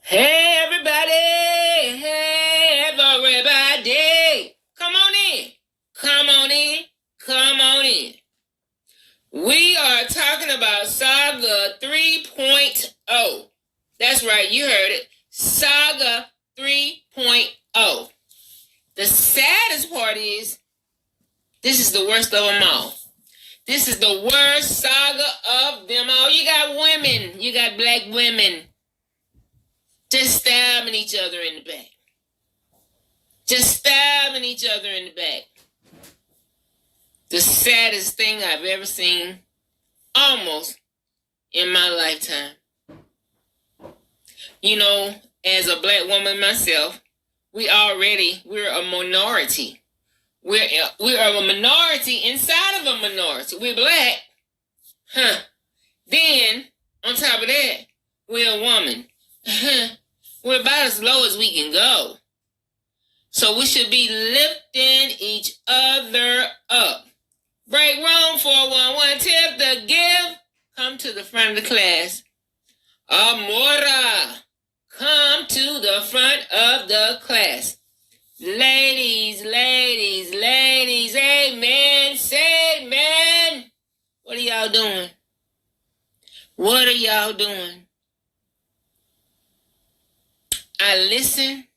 Hey everybody! Hey everybody! Come on in! Come on in! Come on in! We are talking about Saga 3.0. That's right, you heard it. Saga 3.0. The saddest part is, this is the worst of them all. This is the worst saga of them all. You got women. You got black women just stabbing each other in the back. Just stabbing each other in the back. The saddest thing I've ever seen, almost, in my lifetime. You know, as a black woman myself, we're a minority. We're a minority inside of a minority. We're black. Then, on top of that, we're a woman. We're about as low as we can go. So we should be lifting each other up. Break room 411. Tiff the give. Come to the front of the class. Amora. Come to the front of the class. Ladies, ladies, ladies, amen, say amen. What are y'all doing? What are y'all doing? I listen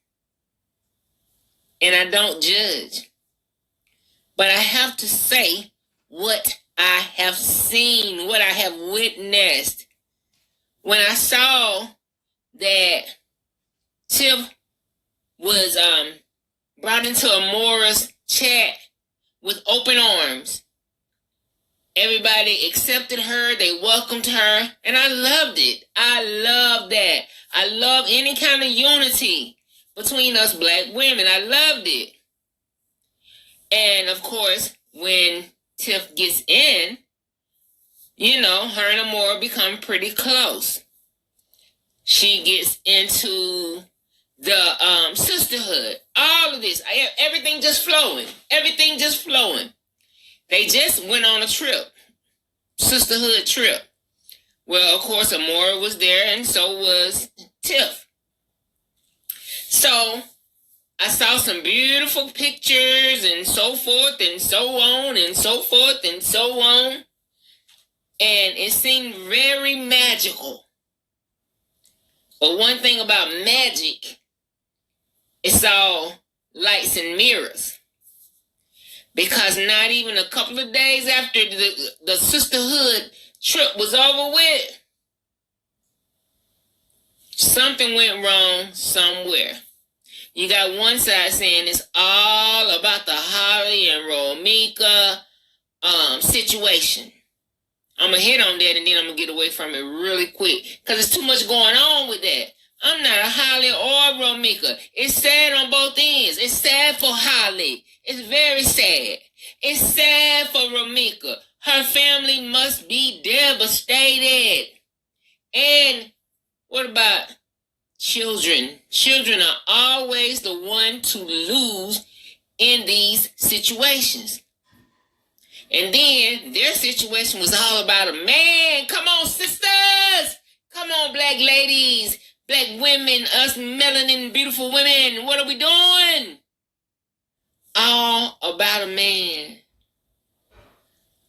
and I don't judge. But I have to say what I have seen, what I have witnessed. When I saw that Tiff was brought into Amora's chat with open arms. Everybody accepted her. They welcomed her. And I loved it. I love that. I love any kind of unity between us black women. I loved it. And, of course, when Tiff gets in, you know, her and Amora become pretty close. She gets into the sisterhood, all of this, everything just flowing. Everything just flowing. They just went on a trip, sisterhood trip. Well, of course, Amora was there, and so was Tiff. So I saw some beautiful pictures and so forth and so on and so forth and so on. And it seemed very magical. But one thing about magic, it's all lights and mirrors. Because not even a couple of days after the sisterhood trip was over with, something went wrong somewhere. You got one side saying it's all about the Holly and Roa situation. I'm going to hit on that and then I'm going to get away from it really quick. Because there's too much going on with that. I'm not a Holly or Romika. It's sad on both ends. It's sad for Holly. It's very sad. It's sad for Romika. Her family must be devastated. And what about children? Children are always the one to lose in these situations. And then their situation was all about a man. Come on, sisters. Come on, black ladies. Black women, us melanin beautiful women, what are we doing? All about a man.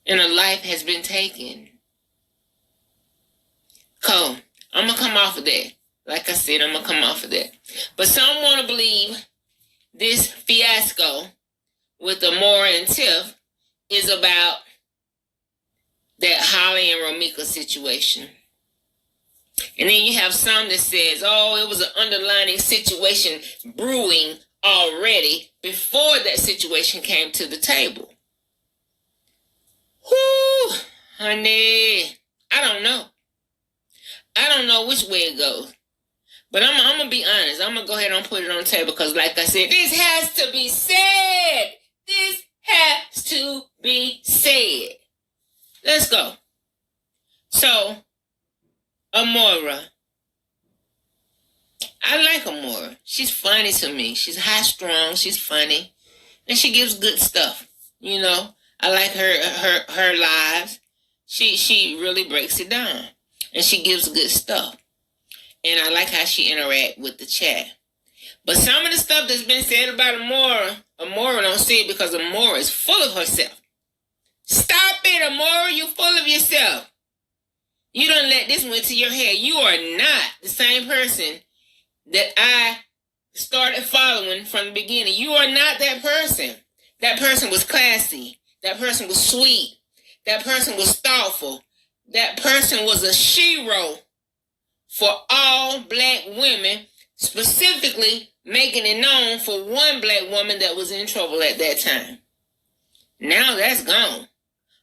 And a life has been taken. Cool. I'm going to come off of that. Like I said, I'm going to come off of that. But some want to believe this fiasco with Amora and Tiff is about that Holly and Romika situation. And then you have some that says, oh, it was an underlying situation brewing already before that situation came to the table. Whoo, honey, I don't know. I don't know which way it goes. But I'm going to be honest. I'm going to go ahead and put it on the table because like I said, this has to be said. This has to be said. Let's go. So, Amora. I like Amora. She's funny to me. She's high strung. She's funny. And she gives good stuff. You know, I like her lives. She really breaks it down. And she gives good stuff. and I like how she interact with the chat. But some of the stuff that's been said about Amora don't say it because Amora is full of herself. Stop it, Amora. You're full of yourself. You don't let this went to your head. You are not the same person that I started following from the beginning. You are not that person. That person was classy. That person was sweet. That person was thoughtful. That person was a shero for all black women, specifically making it known for one black woman that was in trouble at that time. Now that's gone.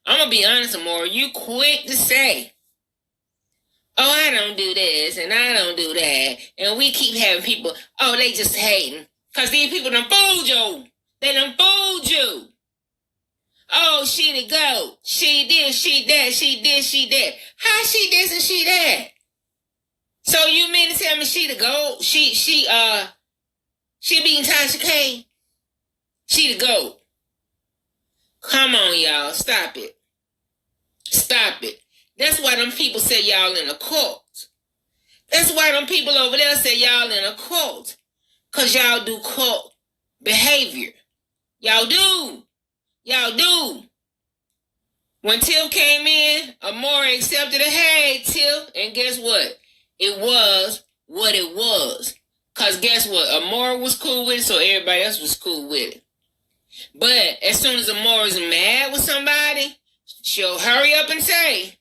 I'm going to be honest, Amora. You quick to say, oh, I don't do this and I don't do that. And we keep having people, oh, they just hating. Because these people done fooled you. They done fooled you. Oh, she the goat. She this, she that, she this, she that. How she this and she that? So you mean to tell me she the goat? She beating Tasha K? She the goat. Come on, y'all. Stop it. Stop it. That's why them people say y'all in a cult. That's why them people over there say y'all in a cult. Because y'all do cult behavior. Y'all do. Y'all do. When Tiff came in, Amora accepted it. Hey, Tiff. And guess what? It was what it was. Because guess what? Amora was cool with it, so everybody else was cool with it. But as soon as Amora's mad with somebody, she'll hurry up and say,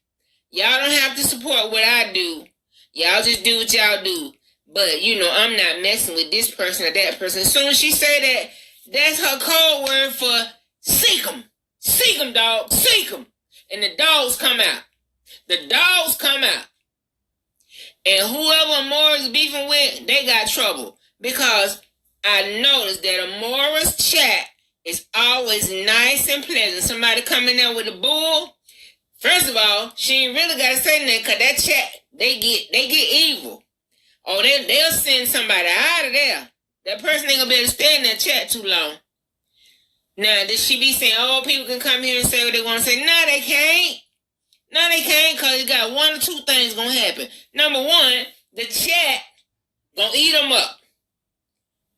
y'all don't have to support what I do. Y'all just do what y'all do. But, I'm not messing with this person or that person. As soon as she say that, that's her code word for seek 'em. Seek 'em, dog. Seek 'em. And the dogs come out. The dogs come out. And whoever Amora's beefing with, they got trouble. Because I noticed that Amora's chat is always nice and pleasant. Somebody coming there with a bull. First of all, she ain't really got to say nothing because that chat, they get evil. Oh, they'll send somebody out of there. That person ain't going to be able to stay in that chat too long. Now, does she be saying, oh, people can come here and say what they want to say? No, they can't. No, they can't because you got one or two things going to happen. Number one, the chat going to eat them up.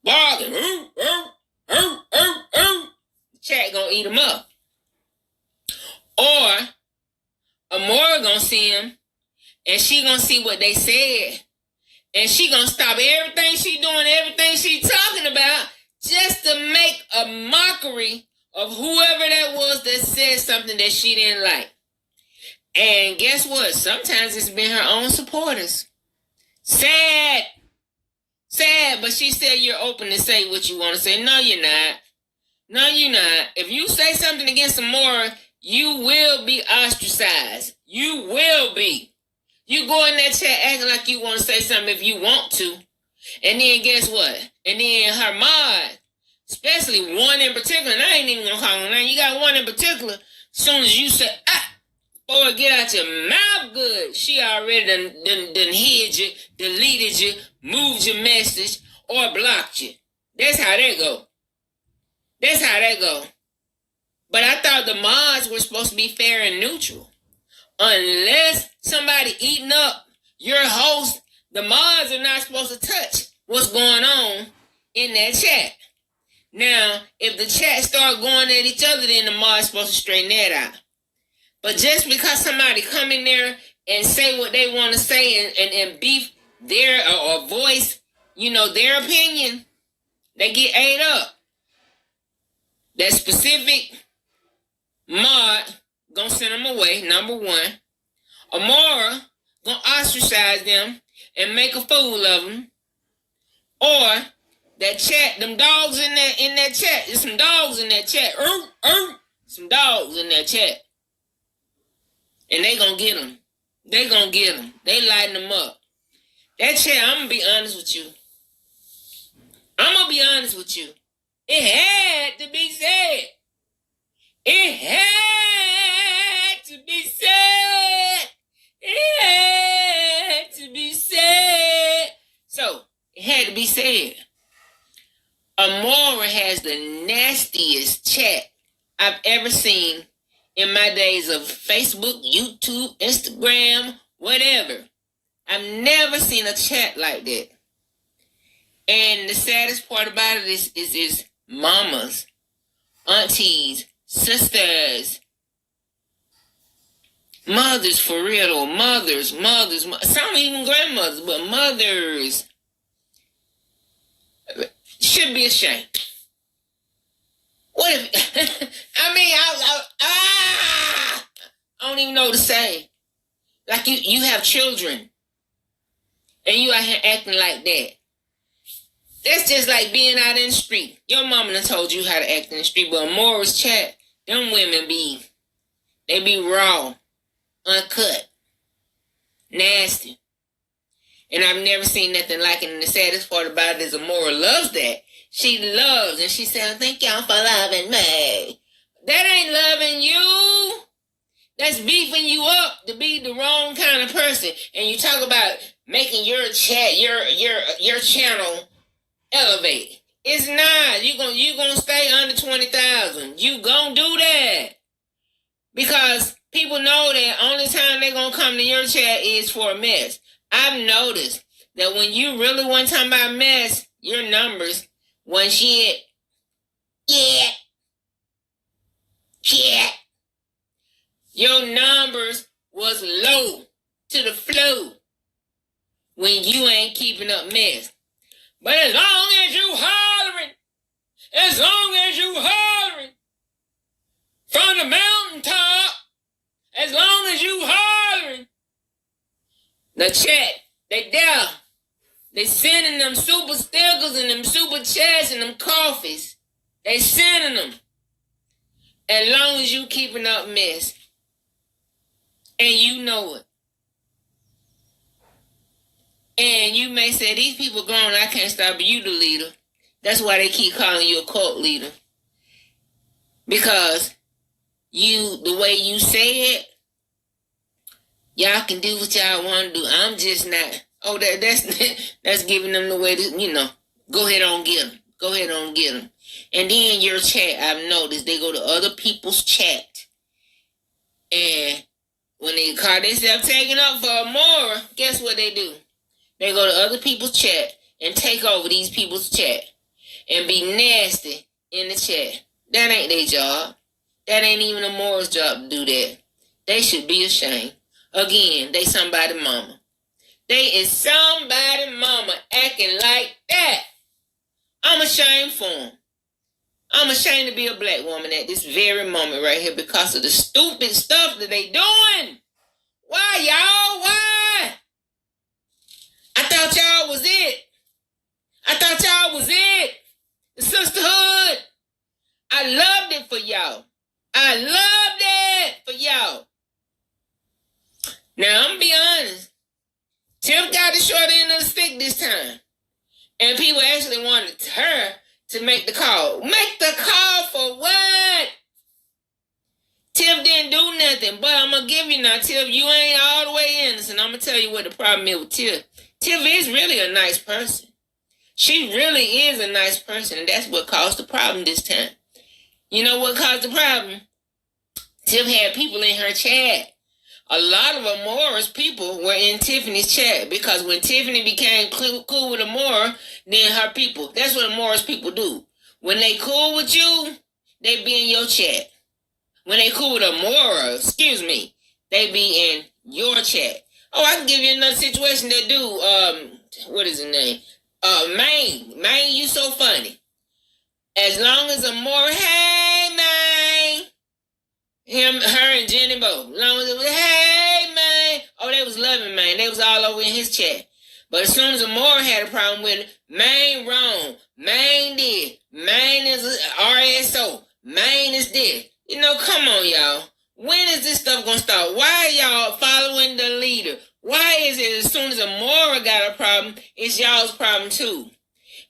Bargain. The chat going to eat them up. Or Amora going to see them and she going to see what they said. And she going to stop everything she doing, everything she talking about just to make a mockery of whoever that was that said something that she didn't like. And guess what? Sometimes it's been her own supporters. Sad. Sad, but she said you're open to say what you want to say. No, you're not. No, you're not. If you say something against Amora, you will be ostracized. You will be. You go in that chat acting like you want to say something if you want to. And then guess what? And then her mod, especially one in particular, and I ain't even going to call her name. You got one in particular, as soon as you say, or get out your mouth good, she already done hid you, deleted you, moved your message, or blocked you. That's how that go. That's how that go. But I thought the mods were supposed to be fair and neutral. Unless somebody eating up your host, the mods are not supposed to touch what's going on in that chat. Now, if the chat start going at each other, then the mods supposed to straighten that out. But just because somebody come in there and say what they want to say and beef their or voice, their opinion, they get ate up. That specific mod gonna send them away, number one. Amora gonna ostracize them and make a fool of them. Or that chat, them dogs in that chat. There's some dogs in that chat. Some dogs in that chat. And they gonna get them. They gonna get them. They lighten them up. That chat, I'm gonna be honest with you. It had to be said. It had to be said. It had to be said. So, it had to be said. Amora has the nastiest chat I've ever seen in my days of Facebook, YouTube, Instagram, whatever. I've never seen a chat like that. And the saddest part about it is mamas, aunties, sisters, mothers for real, or mothers, some even grandmothers, but mothers should be ashamed. What if, I don't even know what to say. Like you have children, and you out here acting like that. That's just like being out in the street. Your mama done told you how to act in the street, but Amora's chat, them women be raw, uncut, nasty. And I've never seen nothing like it. And the saddest part about it is Amora loves that. She loves, and she said, thank y'all for loving me. That ain't loving you. That's beefing you up to be the wrong kind of person. And you talk about making your chat, your channel elevate. It's not. You gonna stay under 20,000. You gonna do that. Because people know that only time they gonna come to your chat is for a mess. I've noticed that when you really want to talk about mess, your numbers, when shit, your numbers was low to the floor when you ain't keeping up mess. But as long as you hollering from the mountaintop, as long as you hollering, the chat, they there. They sending them super stickers and them super chats and them coffees. They sending them. As long as you keeping up mess. And you know it. And you may say, these people grown, I can't stop, but you the leader. That's why they keep calling you a cult leader. Because the way you say it, y'all can do what y'all want to do. I'm just not. Oh, that's giving them the way to, go ahead on get them. Go ahead on get them. And then your chat, I've noticed, they go to other people's chat. And when they call themselves taking up for Amora, guess what they do? They go to other people's chat and take over these people's chat. And be nasty in the chat. That ain't their job. That ain't even Amora's job to do that. They should be ashamed. Again, they somebody mama. They is somebody mama acting like that. I'm ashamed for them. I'm ashamed to be a black woman at this very moment right here because of the stupid stuff that they doing. Why, y'all? Why? I thought y'all was it. The sisterhood. I loved it for y'all. Now, I'm going to be honest. Tiff got the short end of the stick this time. And people actually wanted her to make the call. Make the call for what? Tiff didn't do nothing. But I'm going to give you now, Tiff, you ain't all the way innocent. I'm going to tell you what the problem is with Tiff. Tiff is really a nice person. She really is a nice person. And that's what caused the problem this time. You know what caused the problem? Tiff had people in her chat. A lot of Amora's people were in Tiffany's chat because when Tiffany became cool with Amora, then her people, that's what Amora's people do. When they cool with you, they be in your chat. When they cool with Amora, they be in your chat. Oh, I can give you another situation that do, what is his name? Maine, you so funny. As long as Amora, hey, Maine. Her and Jenny both. As long as it was, hey, man. Oh, they was loving Maine. They was all over in his chat. But as soon as Amora had a problem with it, Maine wrong. Maine did. Maine is RSO. Maine is this. Come on, y'all. When is this stuff going to stop? Why are y'all following the leader? Why is it as soon as Amora got a problem, it's y'all's problem too?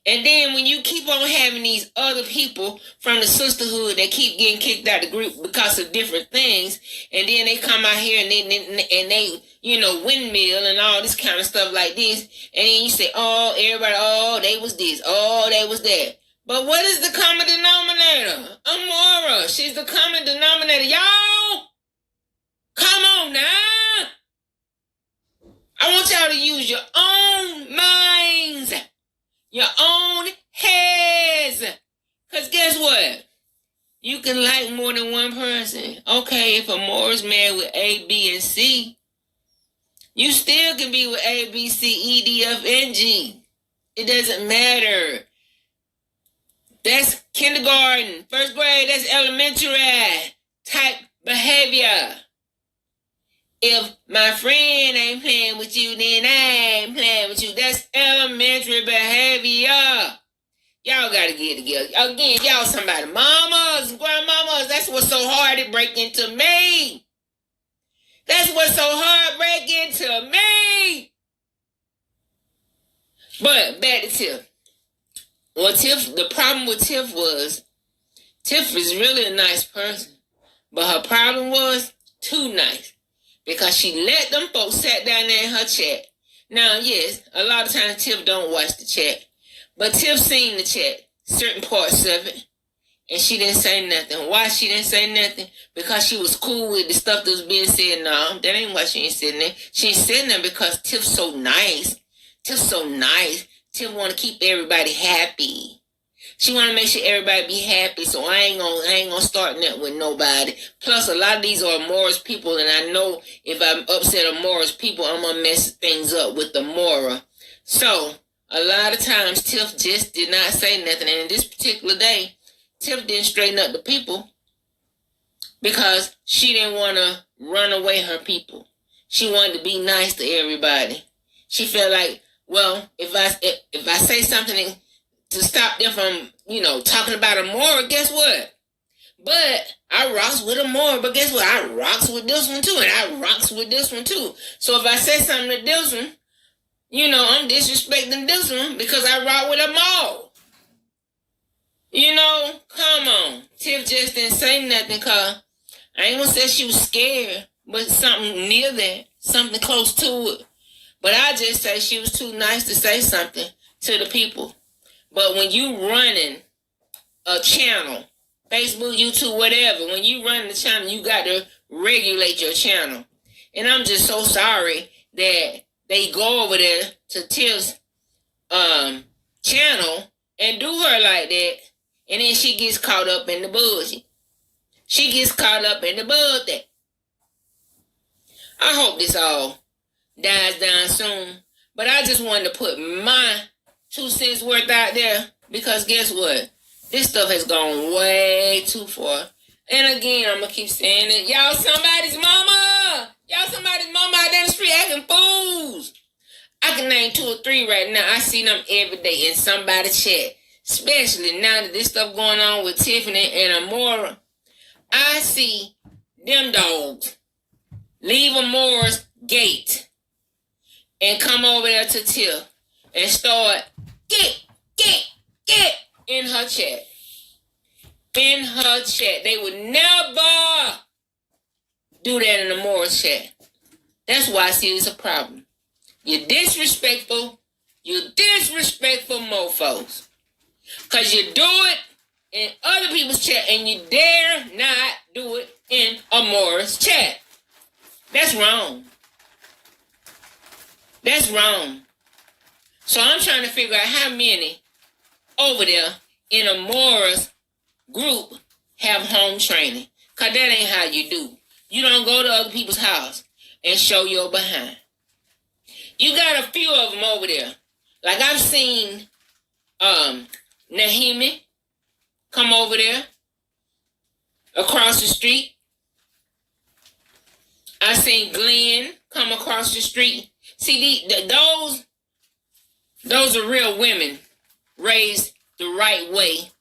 And then when you keep on having these other people from the sisterhood that keep getting kicked out of the group because of different things, and then they come out here and they windmill and all this kind of stuff like this, and then you say, oh, everybody, oh, they was this, oh, they was that. But what is the common denominator? Amora, she's the common denominator. Y'all, come on now. I want y'all to use your own minds, your own heads. Because guess what? You can like more than one person. Okay, if Amora's married with A, B, and C, you still can be with A, B, C, E, D, F, and G. It doesn't matter. That's kindergarten, first grade, that's elementary type behavior. If my friend ain't playing with you, then I ain't playing with you. That's elementary behavior. Y'all gotta get together. Again, y'all somebody. Mamas, grandmamas, that's what's so hard to break into me. That's what's so hard to break into me. But back to Tiff. Well, Tiff, the problem with Tiff was, Tiff is really a nice person. But her problem was too nice. Because she let them folks sat down there in her chat. Now, yes, a lot of times Tiff don't watch the chat. But Tiff seen the chat, certain parts of it. And she didn't say nothing. Why she didn't say nothing? Because she was cool with the stuff that was being said. No, that ain't why she ain't sitting there. She ain't sitting there because Tiff's so nice. Tiff's so nice. Tiff want to keep everybody happy. She want to make sure everybody be happy, so I ain't gonna start nothing with nobody. Plus, a lot of these are Amora's people, and I know if I'm upset Amora's people, I'm gonna mess things up with Amora. So, a lot of times, Tiff just did not say nothing, and in this particular day, Tiff didn't straighten up the people because she didn't want to run away her people. She wanted to be nice to everybody. She felt like, well, if I say something to stop them from, talking about Amora, guess what? But I rocks with Amora, but guess what? I rocks with this one too, and I rocks with this one too. So if I say something to this one, I'm disrespecting this one because I rock with them all. Come on. Tiff just didn't say nothing because I ain't gonna say she was scared, but something near that, something close to it. But I just say she was too nice to say something to the people. But when you running a channel, Facebook, YouTube, whatever, when you run the channel, you got to regulate your channel. And I'm just so sorry that they go over there to Tiff's channel and do her like that. And then she gets caught up in the bullshit. She gets caught up in the bullshit. I hope this all dies down soon. But I just wanted to put my 2 cents worth out there because guess what? This stuff has gone way too far. And again, I'm going to keep saying it. Y'all somebody's mama. Y'all somebody's mama out there in the street acting fools. I can name 2 or 3 right now. I see them every day in somebody's chat. Especially now that this stuff going on with Tiffany and Amora. I see them dogs leave Amora's gate and come over there to Tiff and start get in her chat. In her chat. They would never do that in Amora's chat. That's why I see it's a problem. You're disrespectful. You disrespectful mofos. Because you do it in other people's chat and you dare not do it in Amora's chat. That's wrong. That's wrong. So I'm trying to figure out how many over there in Amora's group have home training. Because that ain't how you do. You don't go to other people's house and show your behind. You got a few of them over there. Like I've seen Nahimi come over there across the street. I seen Glenn come across the street. See, those are real women raised the right way.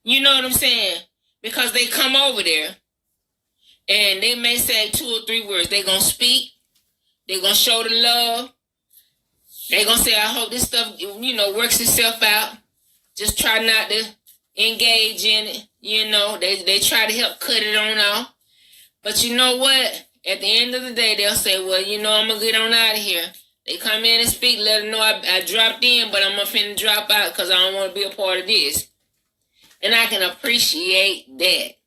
You know what I'm saying? Because they come over there and they may say 2 or 3 words. They gonna speak. They gonna show the love. They gonna say, I hope this stuff, works itself out. Just try not to engage in it. They try to help cut it on off. But you know what? At the end of the day, they'll say, well, I'm going to get on out of here. They come in and speak, let them know I dropped in, but I'm finna drop out because I don't want to be a part of this. And I can appreciate that.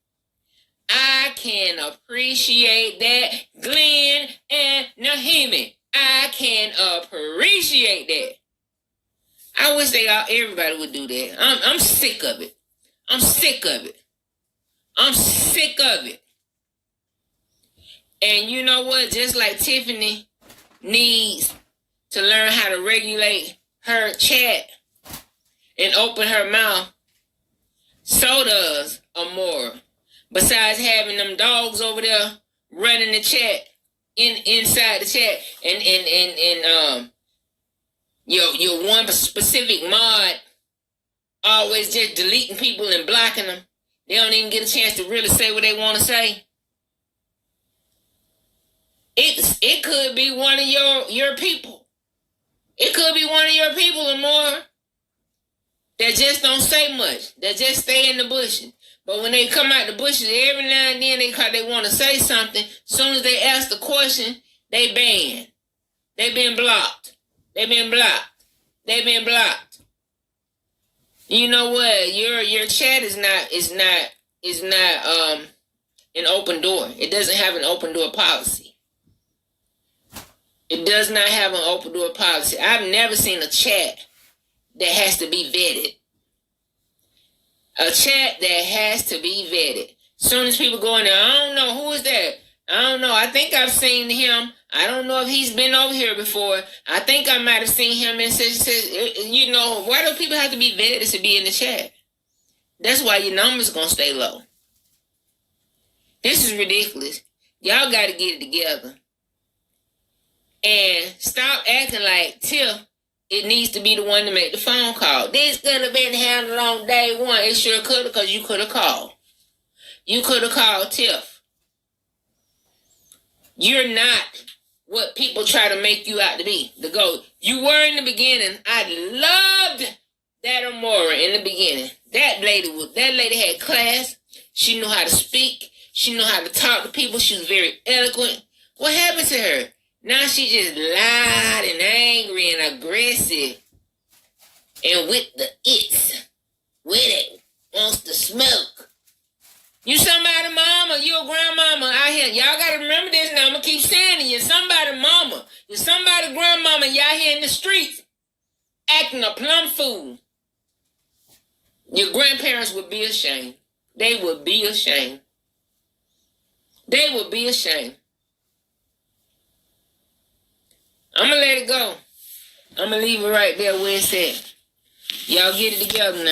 I can appreciate that. Glenn and Nahimi. I can appreciate that. I wish everybody would do that. I'm sick of it. I'm sick of it. I'm sick of it. And you know what? Just like Tiffany needs to learn how to regulate her chat and open her mouth, so does Amora. Besides having them dogs over there running the chat inside the chat and your one specific mod always just deleting people and blocking them. They don't even get a chance to really say what they want to say. It could be one of your people. It could be one of your people or more that just don't say much. That just stay in the bushes. But when they come out the bushes, every now and then they want to say something. As soon as they ask the question, they banned. They been blocked. They been blocked. They been blocked. You know what? Your chat is not an open door. It doesn't have an open door policy. It does not have an open door policy. I've never seen a chat that has to be vetted. A chat that has to be vetted. Soon as people go in there, I don't know, who is that? I don't know. I think I've seen him. I don't know if he's been over here before. I think I might have seen him and said, you know, why do people have to be vetted to be in the chat? That's why your number's going to stay low. This is ridiculous. Y'all got to get it together. And stop acting like Tiff, it needs to be the one to make the phone call. This could have been handled on day one. It sure could have, because you could have called. You could have called Tiff. You're not what people try to make you out to be. The go. You were in the beginning. I loved that Amora in the beginning. That lady had class. She knew how to speak. She knew how to talk to people. She was very eloquent. What happened to her? Now she just loud and angry and aggressive. And with the with it, wants to smoke. You somebody mama, you a grandmama out here. Y'all got to remember this now. I'm going to keep saying it. You're somebody mama. You're somebody grandmama. Y'all here in the streets acting a plumb fool. Your grandparents would be ashamed. They would be ashamed. They would be ashamed. I'm going to let it go. I'm going to leave it right there where it's at. Y'all get it together now.